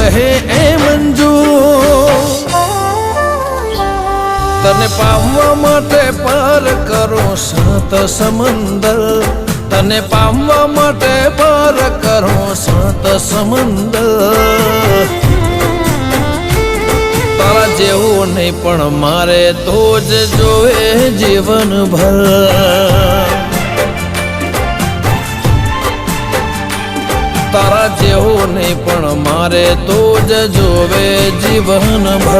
કહે એ મંજુ તને પામવા માટે પાર કરો સાત સમંદર તને પામવા માટે પાર કરો સાત સમંદર તારા જેવું નહીં પણ મારે તો જ જોવે જીવનભર તારા જેવું નહીં પણ મારે તો જ જોવે જીવનભર